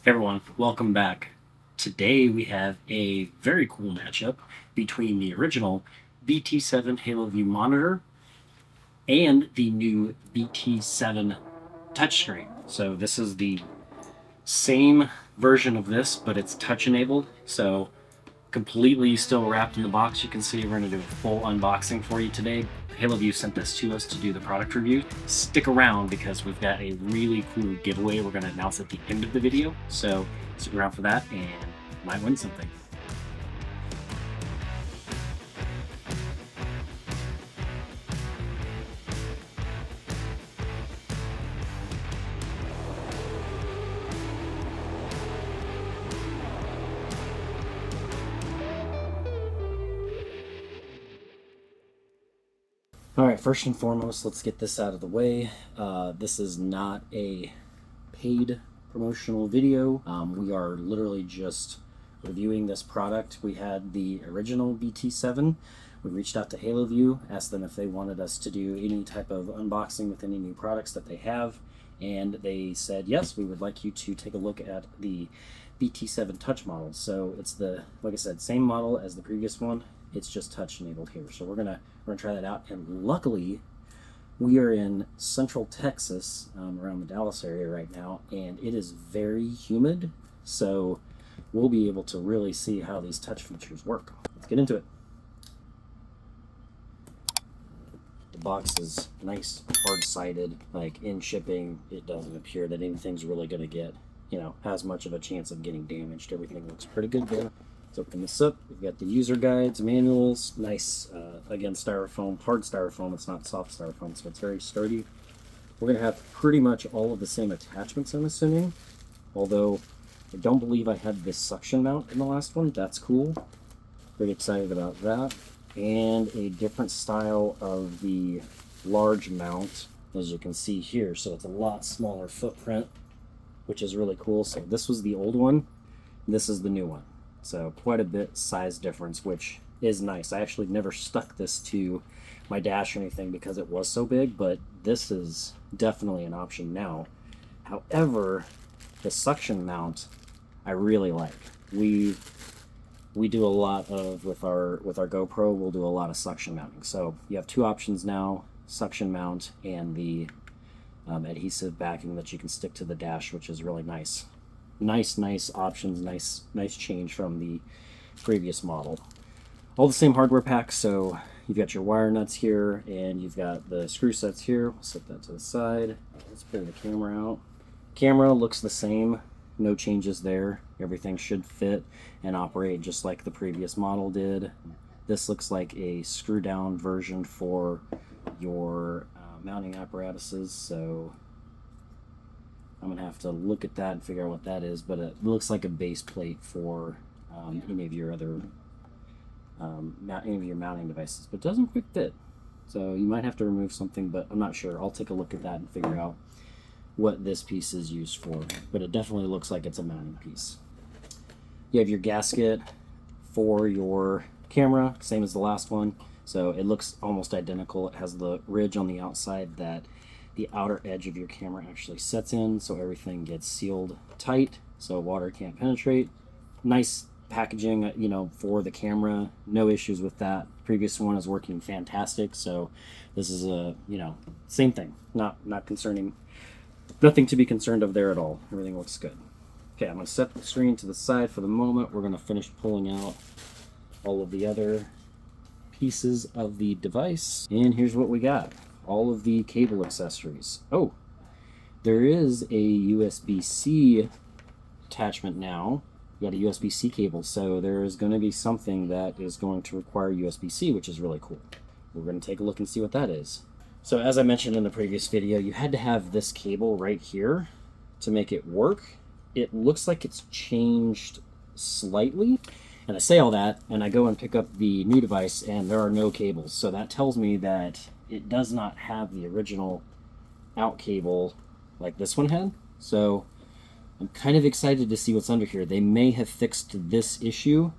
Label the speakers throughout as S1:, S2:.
S1: Hey everyone, welcome back. Today we have a very cool matchup between the original BT7 Haloview monitor and the new BT7 touchscreen. So this is the same version of this, but it's touch enabled. So completely still wrapped in the box. You can see we're going to do a full unboxing for you today. Haloview sent this to us to do the product review. Stick around because we've got a really cool giveaway we're going to announce at the end of the video. So stick around for that and you might win something. All right, first and foremost, let's get this out of the way. This is not a paid promotional video. We are literally just reviewing this product. We had the original BT7. We reached out to Haloview, asked them if they wanted us to do any type of unboxing with any new products that they have, and they said, yes, we would like you to take a look at the BT7 Touch model. So it's the, like I said, same model as the previous one. It's just touch enabled here. So we're gonna try that out. And luckily, we are in Central Texas, around the Dallas area right now, and it is very humid. So we'll be able to really see how these touch features work. Let's get into it. The box is nice, hard-sided. Like in shipping, it doesn't appear that anything's really gonna get, as much of a chance of getting damaged. Everything looks pretty good there. Let's open this up. We've got the user guides, manuals, nice, again, styrofoam, hard styrofoam. It's not soft styrofoam, so it's very sturdy. We're going to have pretty much all of the same attachments, I'm assuming, although I don't believe I had this suction mount in the last one. That's cool. Pretty excited about that. And a different style of the large mount, as you can see here. So it's a lot smaller footprint, which is really cool. So this was the old one. This is the new one. So quite a bit size difference, which is nice. I actually never stuck this to my dash or anything because it was so big, but this is definitely an option now. However, the suction mount I really like. We do a lot of, with our GoPro, we'll do a lot of suction mounting. So you have two options now, suction mount and the adhesive backing that you can stick to the dash, which is really nice. Nice options, nice change from the previous model. All the same hardware pack, so you've got your wire nuts here and you've got the screw sets here. We'll set that to the side. Let's pull the camera out. Camera looks the same, no changes there. Everything should fit and operate just like the previous model did. This looks like a screw down version for your mounting apparatuses, so I'm gonna have to look at that and figure out what that is, but it looks like a base plate for any of your other any of your mounting devices, but it doesn't quite fit. So you might have to remove something, but I'm not sure. I'll take a look at that and figure out what this piece is used for, but it definitely looks like it's a mounting piece. You have your gasket for your camera, same as the last one. So it looks almost identical. It has the ridge on the outside that the outer edge of your camera actually sets in, so everything gets sealed tight so water can't penetrate. Nice packaging, for the camera. No issues with that. Previous one is working fantastic, so this is a, same thing. Not concerning. Nothing to be concerned of there at all. Everything looks good. Okay, I'm going to set the screen to the side for the moment. We're going to finish pulling out all of the other pieces of the device, and here's what we got. All of the cable accessories. Oh, there is a USB-C attachment now. You got a USB-C cable, so there is going to be something that is going to require USB-C, which is really cool. We're going to take a look and see what that is. So as I mentioned in the previous video, you had to have this cable right here to make it work. It looks like it's changed slightly. And I say all that, and I go and pick up the new device, and there are no cables. So that tells me that it does not have the original out cable like this one had. So I'm kind of excited to see what's under here. They may have fixed this issue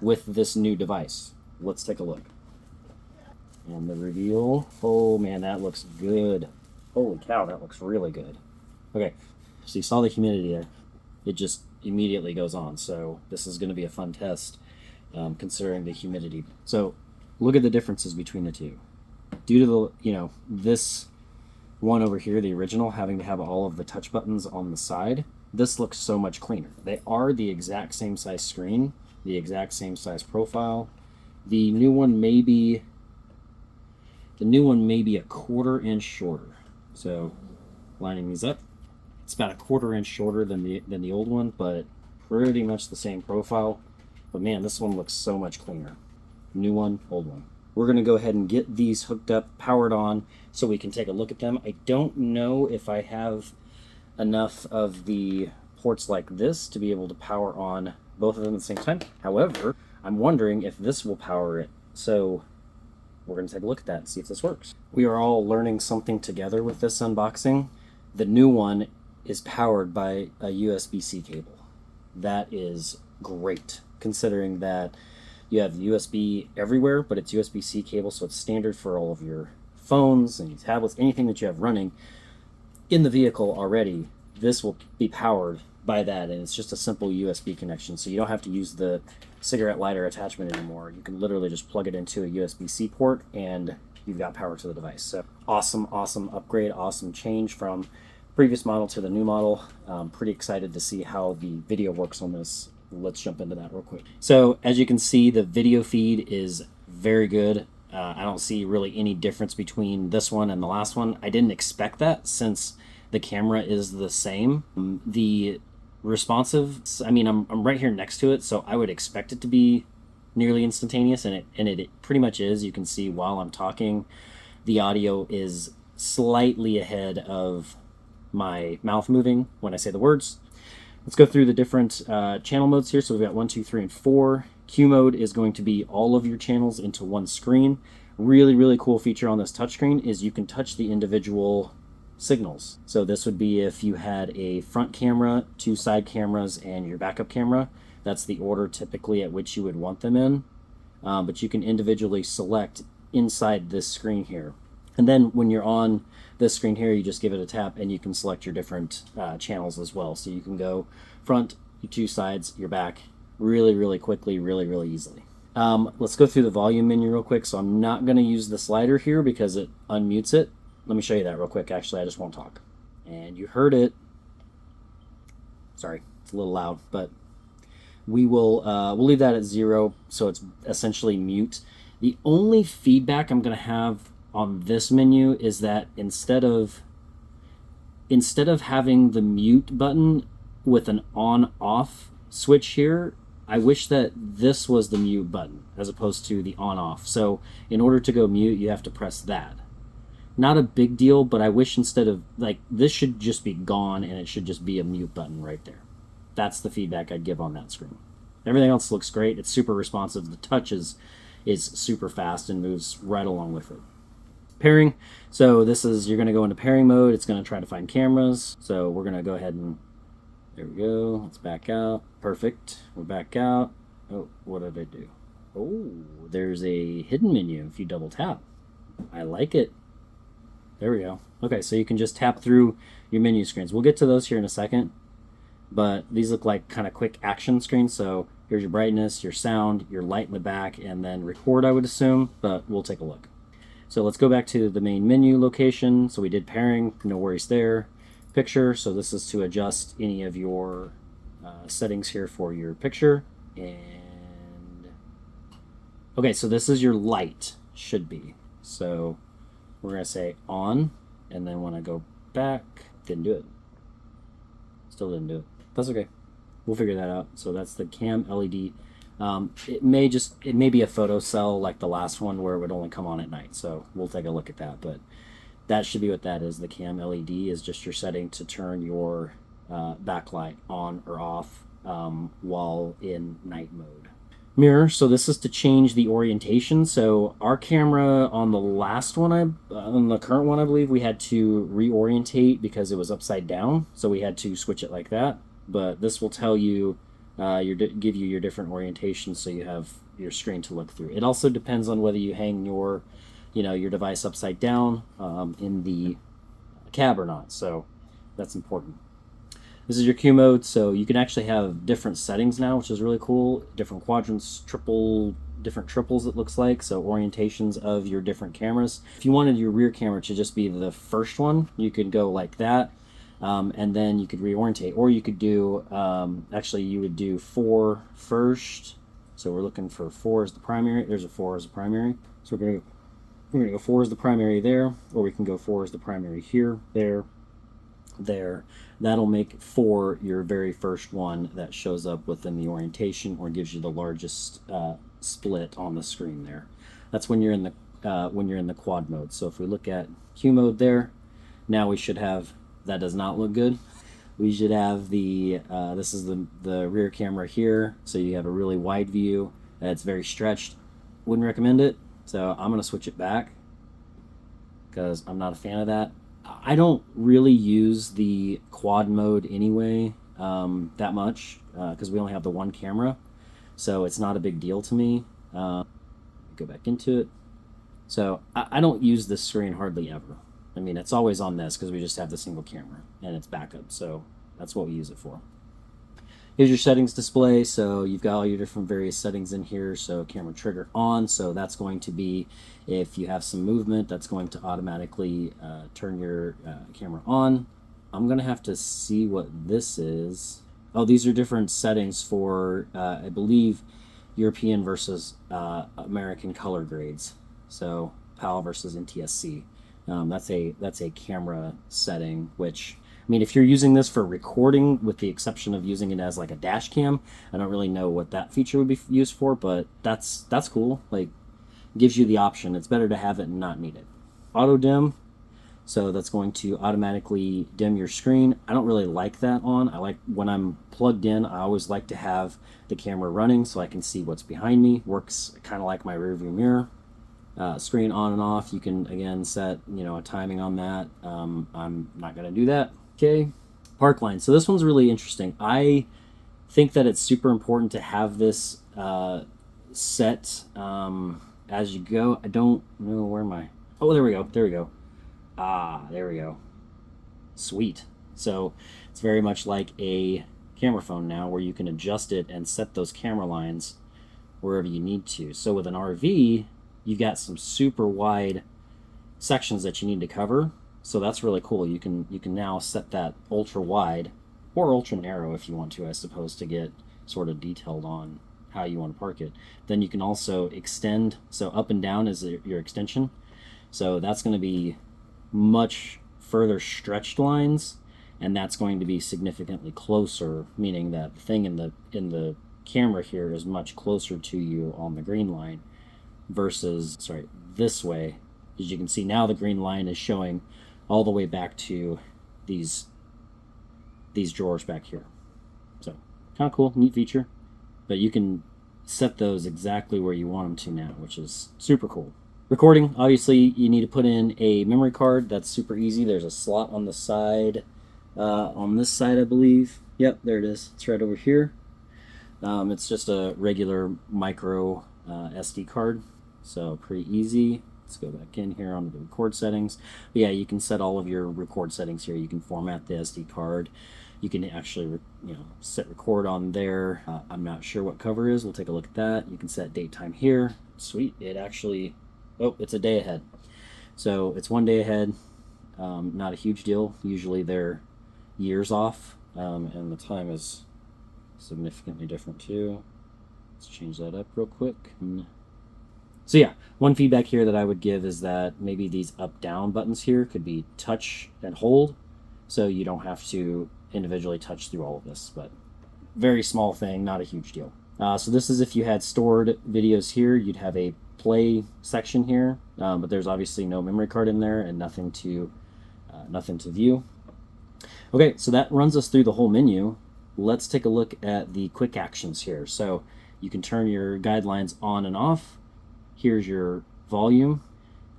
S1: with this new device. Let's take a look. And the reveal. Oh man, that looks good. Holy cow, that looks really good. Okay, so you saw the humidity there. it just immediately goes on. So this is going to be a fun test, considering the humidity. So look at the differences between the two. Due to the, this one over here, the original, having to have all of the touch buttons on the side, this looks so much cleaner. They are the exact same size screen, the exact same size profile. The new one may be a 1/4 inch shorter. So lining these up, it's about a 1/4 inch shorter than the old one, but pretty much the same profile. But man, this one looks so much cleaner. New one, old one. We're going to go ahead and get these hooked up, powered on, so we can take a look at them. I don't know if I have enough of the ports like this to be able to power on both of them at the same time. However, I'm wondering if this will power it. So we're going to take a look at that and see if this works. We are all learning something together with this unboxing. The new one is powered by a USB-C cable. That is great, considering that you have USB everywhere, but it's USB-C cable, so it's standard for all of your phones and tablets, anything that you have running in the vehicle already. This will be powered by that, and it's just a simple USB connection, so you don't have to use the cigarette lighter attachment anymore. You can literally just plug it into a USB-C port, and you've got power to the device. So awesome upgrade, awesome change from previous model to the new model. Pretty excited to see how the video works on this. Let's jump into that real quick. So as you can see, the video feed is very good. I don't see really any difference between this one and the last one. I didn't expect that, since the camera is the same. The responsive, I mean, I'm right here next to it, so I would expect it to be nearly instantaneous, and it pretty much is. You can see while I'm talking, the audio is slightly ahead of my mouth moving when I say the words. Let's go through the different channel modes here. So we've got 1, 2, 3, and 4. Q mode is going to be all of your channels into one screen. Really cool feature on this touchscreen is you can touch the individual signals. So this would be if you had a front camera, 2 side cameras, and your backup camera. That's the order typically at which you would want them in. But you can individually select inside this screen here. And then when you're on this screen here, you just give it a tap and you can select your different channels as well. So you can go front, your 2 sides, your back, really quickly, really easily. Let's go through the volume menu real quick. So I'm not going to use the slider here because it unmutes it. Let me show you that real quick. Actually, I just won't talk. And you heard it. Sorry, it's a little loud, but we'll leave that at 0, so it's essentially mute. The only feedback I'm going to have on this menu is that instead of having the mute button with an on-off switch here, I wish that this was the mute button as opposed to the on-off. So in order to go mute, you have to press that. Not a big deal, but I wish instead of, like, this should just be gone and it should just be a mute button right there. That's the feedback I'd give on that screen. Everything else looks great. It's super responsive. The touch is super fast and moves right along with it. Pairing. So this is, you're going to go into pairing mode. It's going to try to find cameras. So we're going to go ahead and, there we go. Let's back out. Perfect. We're back out. Oh, what did I do? Oh, there's a hidden menu if you double tap. I like it. There we go. Okay, so you can just tap through your menu screens. We'll get to those here in a second, but these look like kind of quick action screens. So here's your brightness, your sound, your light in the back, and then record, I would assume, but we'll take a look. So let's go back to the main menu location. So we did pairing, no worries there. Picture, so this is to adjust any of your settings here for your picture. And okay, so this is your light, should be. So we're going to say on, and then when I go back, didn't do it. Still didn't do it. That's okay. We'll figure that out. So that's the cam LED. It may be a photo cell like the last one where it would only come on at night. So we'll take a look at that. But that should be what that is. The cam LED is just your setting to turn your backlight on or off while in night mode. Mirror, so this is to change the orientation. So our camera on the last one, on the current one, I believe we had to reorientate because it was upside down. So we had to switch it like that. But this will tell you, give you your different orientations so you have your screen to look through. It also depends on whether you hang your device upside down in the cab or not. So that's important. This is your Q mode, so you can actually have different settings now, which is really cool. Different quadrants, different triples it looks like, so orientations of your different cameras. If you wanted your rear camera to just be the first one, you could go like that, and then you could reorientate, or you could do, actually you would do 4 first. So we're looking for 4 as the primary. There's a 4 as the primary. So we're gonna go 4 as the primary there, or we can go 4 as the primary here, there. That'll make 4 your very first one that shows up within the orientation, or gives you the largest split on the screen there. That's when you're in the quad mode. So if we look at Q mode there, now we should have, that does not look good. We should have the this is the rear camera here, so you have a really wide view. It's very stretched. Wouldn't recommend it. So I'm gonna switch it back because I'm not a fan of that. I don't really use the quad mode anyway that much because we only have the one camera, so it's not a big deal to me. Go back into it. So I don't use this screen hardly ever. I mean, it's always on this because we just have the single camera and it's backup, so that's what we use it for. Here's your settings display, so you've got all your different various settings in here. So camera trigger on, so that's going to be, if you have some movement, that's going to automatically turn your camera on. I'm gonna have to see what this is. Oh, these are different settings for, I believe, European versus American color grades. So PAL versus NTSC. That's a camera setting, which, I mean, if you're using this for recording, with the exception of using it as like a dash cam, I don't really know what that feature would be used for, but that's cool. Like, gives you the option. It's better to have it and not need it. Auto dim, so that's going to automatically dim your screen. I don't really like that on. I like when I'm plugged in, I always like to have the camera running so I can see what's behind me. Works kind of like my rear view mirror. Screen on and off, you can again set, you know, a timing on that. I'm not going to do that. Okay, park line. So this one's really interesting. I think that it's super important to have this set as you go. I don't know where my, oh, there we go. There we go. There we go. Sweet. So it's very much like a camera phone now, where you can adjust it and set those camera lines wherever you need to. So with an RV, you've got some super wide sections that you need to cover. So that's really cool. You can now set that ultra wide or ultra narrow if you want to, I suppose, to get sort of detailed on how you want to park it. Then you can also extend. So up and down is your extension. So that's going to be much further stretched lines, and that's going to be significantly closer, meaning that the thing in the camera here is much closer to you on the green line versus, sorry, this way. As you can see now, the green line is showing all the way back to these drawers back here. So kind of cool, neat feature. But you can set those exactly where you want them to now, which is super cool. Recording, obviously you need to put in a memory card. That's super easy. There's a slot on the side, on this side, I believe. Yep, there it is. It's right over here. It's just a regular micro SD card, so pretty easy. Let's go back in here onto the record settings. But yeah, you can set all of your record settings here. You can format the SD card. You can actually, set record on there. I'm not sure what cover is. We'll take a look at that. You can set date time here. Sweet. It actually, oh, it's a day ahead. So it's 1 day ahead. Not a huge deal. Usually they're years off, and the time is significantly different too. Let's change that up real quick. So yeah, one feedback here that I would give is that maybe these up-down buttons here could be touch and hold, so you don't have to individually touch through all of this, but very small thing, not a huge deal. So this is if you had stored videos here, you'd have a play section here, but there's obviously no memory card in there and nothing to view. Okay, so that runs us through the whole menu. Let's take a look at the quick actions here. So you can turn your guidelines on and off. Here's your volume.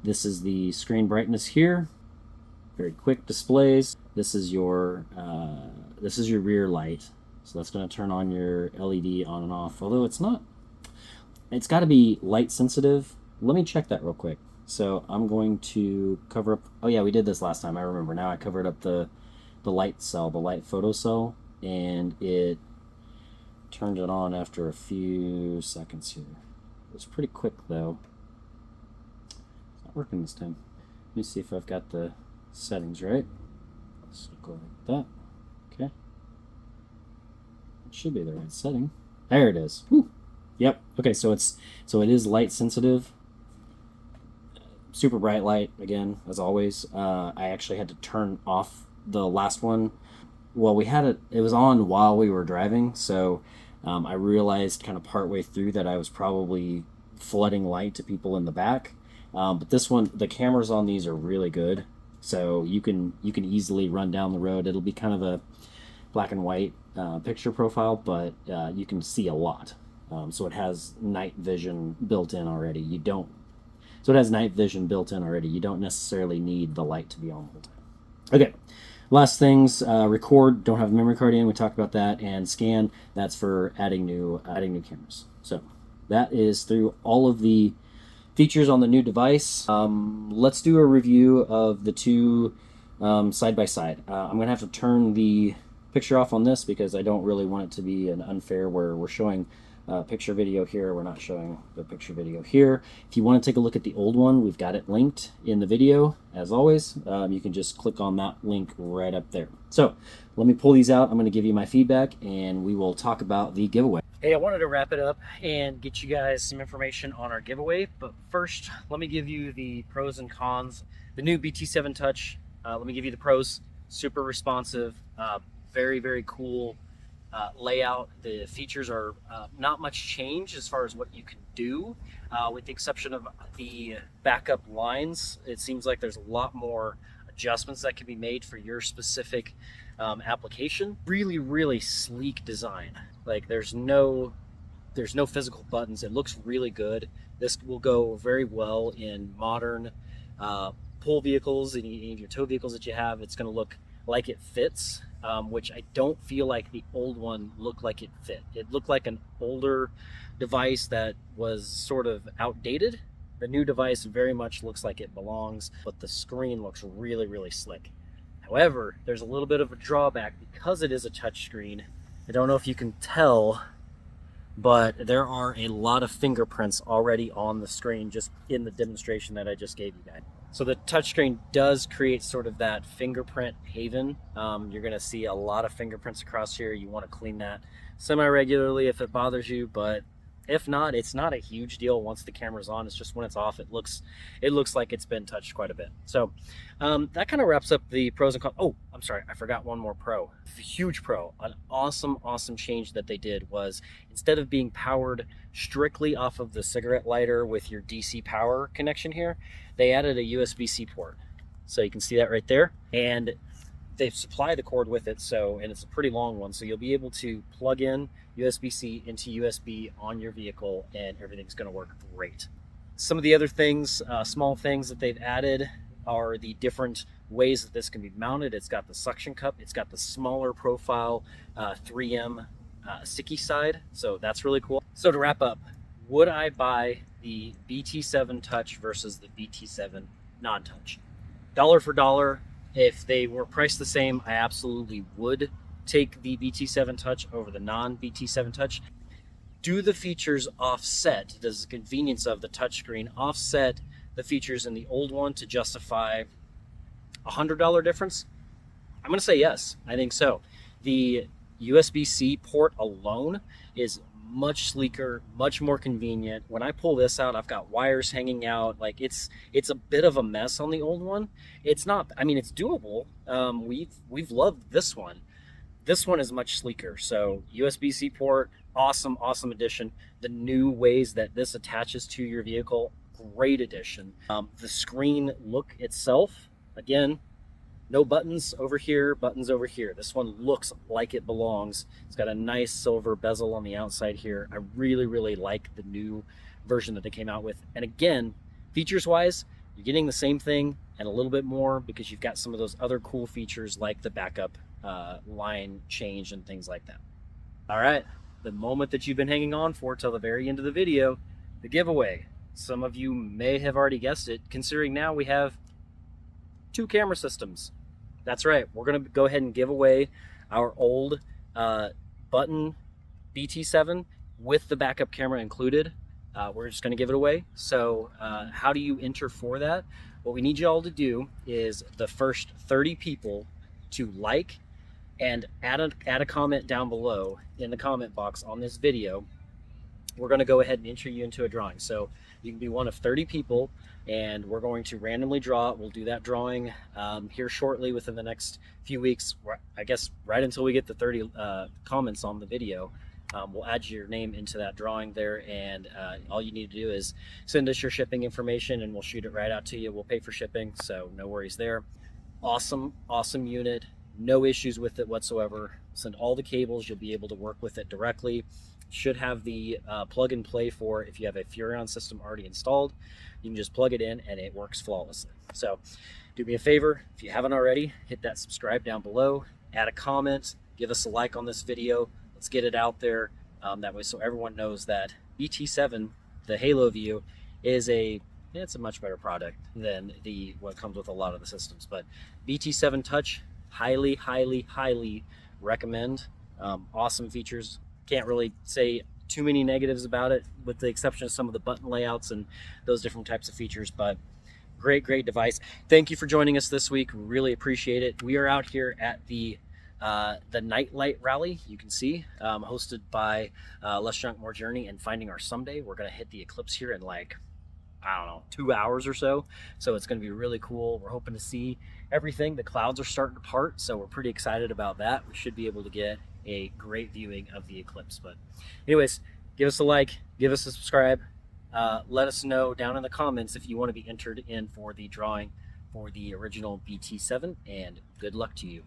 S1: This is the screen brightness here. Very quick displays. This is your rear light. So that's going to turn on your LED on and off. Although it's not. It's got to be light sensitive. Let me check that real quick. So I'm going to cover up. Oh yeah, we did this last time. I remember now. I covered up the the light cell, the light photo cell, and it turned it on after a few seconds here. It was pretty quick though. It's not working this time. Let me see if I've got the settings right. So go like that. Okay. It should be the right setting. There it is. Whew. Yep. Okay, so it is light sensitive. Super bright light again, as always. I actually had to turn off the last one. Well, we had it was on while we were driving, so I realized kind of partway through that I was probably flooding light to people in the back. But this one, the cameras on these are really good, so you can easily run down the road. It'll be kind of a black and white picture profile, but you can see a lot. So it has night vision built in already. You don't necessarily need the light to be on the whole time. Okay, last things, record, don't have a memory card in, we talked about that, and scan, that's for adding new cameras. So that is through all of the features on the new device. Let's do a review of the two side by side. I'm gonna have to turn the picture off on this because I don't really want it to be an unfair where we're showing picture video here. We're not showing the picture video here. If you want to take a look at the old one, we've got it linked in the video as always. You can just click on that link right up there. So let me pull these out. I'm going to give you my feedback and we will talk about the giveaway. Hey, I wanted to wrap it up and get you guys some information on our giveaway, but first let me give you the pros and cons. The new BT7 Touch, let me give you the pros. Super responsive, very, very cool layout. The features are not much change as far as what you can do, with the exception of the backup lines. It seems like there's a lot more adjustments that can be made for your specific application. Really, really sleek design. Like there's no physical buttons. It looks really good. This will go very well in modern pull vehicles, any of your tow vehicles that you have. It's going to look like it fits, which I don't feel like the old one looked like it fit. It looked like an older device that was sort of outdated. The new device very much looks like it belongs, but the screen looks really, really slick. However, there's a little bit of a drawback because it is a touch screen. I don't know if you can tell, but there are a lot of fingerprints already on the screen just in the demonstration that I just gave you guys. So the touchscreen does create sort of that fingerprint haven. You're gonna see a lot of fingerprints across here. You wanna clean that semi-regularly if it bothers you, but if not, it's not a huge deal once the camera's on. It's just when it's off, it looks like it's been touched quite a bit. So that kind of wraps up the pros and cons. Oh, I'm sorry, I forgot one more pro. A huge pro, an awesome change that they did was instead of being powered strictly off of the cigarette lighter with your DC power connection here, they added a USB-C port. So you can see that right there. And they supply the cord with it, and it's a pretty long one, so you'll be able to plug in USB-C into USB on your vehicle and everything's going to work great. Some of the other things, small things that they've added are the different ways that this can be mounted. It's got the suction cup, it's got the smaller profile 3M sticky side, so that's really cool. So to wrap up, would I buy the BT7 Touch versus the BT7 non-touch? Dollar for dollar, if they were priced the same, I absolutely would take the BT7 Touch over the non-BT7 Touch. Do the features offset, does the convenience of the touchscreen offset the features in the old one to justify $100 difference? I'm going to say yes, I think so. The USB-C port alone is much sleeker, much more convenient. When I pull this out, I've got wires hanging out. Like it's a bit of a mess on the old one. It's not, I mean, it's doable. We've loved this one. This one is much sleeker. So USB-C port, awesome addition. The new ways that this attaches to your vehicle, great addition. The screen look itself, again, no buttons over here, buttons over here. This one looks like it belongs. It's got a nice silver bezel on the outside here. I really like the new version that they came out with. And again, features-wise, you're getting the same thing and a little bit more because you've got some of those other cool features like the backup line change and things like that. All right, the moment that you've been hanging on for till the very end of the video, the giveaway. Some of you may have already guessed it, considering now we have 2 camera systems. That's right. We're going to go ahead and give away our old button BT7 with the backup camera included. We're just going to give it away. So how do you enter for that? What we need you all to do is the first 30 people to like and add a comment down below in the comment box on this video. We're going to go ahead and enter you into a drawing. So you can be one of 30 people, and we're going to randomly draw it. We'll do that drawing here shortly within the next few weeks, I guess right until we get the 30 comments on the video. We'll add your name into that drawing there, and all you need to do is send us your shipping information and we'll shoot it right out to you. We'll pay for shipping, so no worries there. Awesome unit, no issues with it whatsoever. Send all the cables, you'll be able to work with it directly. Should have the plug and play for if you have a Furrion system already installed. You can just plug it in and it works flawlessly. So do me a favor, if you haven't already, hit that subscribe down below, add a comment, give us a like on this video. Let's get it out there that way so everyone knows that BT7, the Haloview, is it's a much better product than what comes with a lot of the systems. But BT7 Touch, highly recommend. Awesome features. Can't really say too many negatives about it, with the exception of some of the button layouts and those different types of features. But great device. Thank you for joining us this week. We really appreciate it. We are out here at the Nightlight Rally, you can see, hosted by Less Junk More Journey and Finding Our Someday. We're going to hit the eclipse here in like, I don't know, 2 hours or so. So it's going to be really cool. We're hoping to see everything. The clouds are starting to part, so we're pretty excited about that. We should be able to get a great viewing of the eclipse. But anyways, give us a like, give us a subscribe. Let us know down in the comments if you want to be entered in for the drawing for the original BT7, and good luck to you.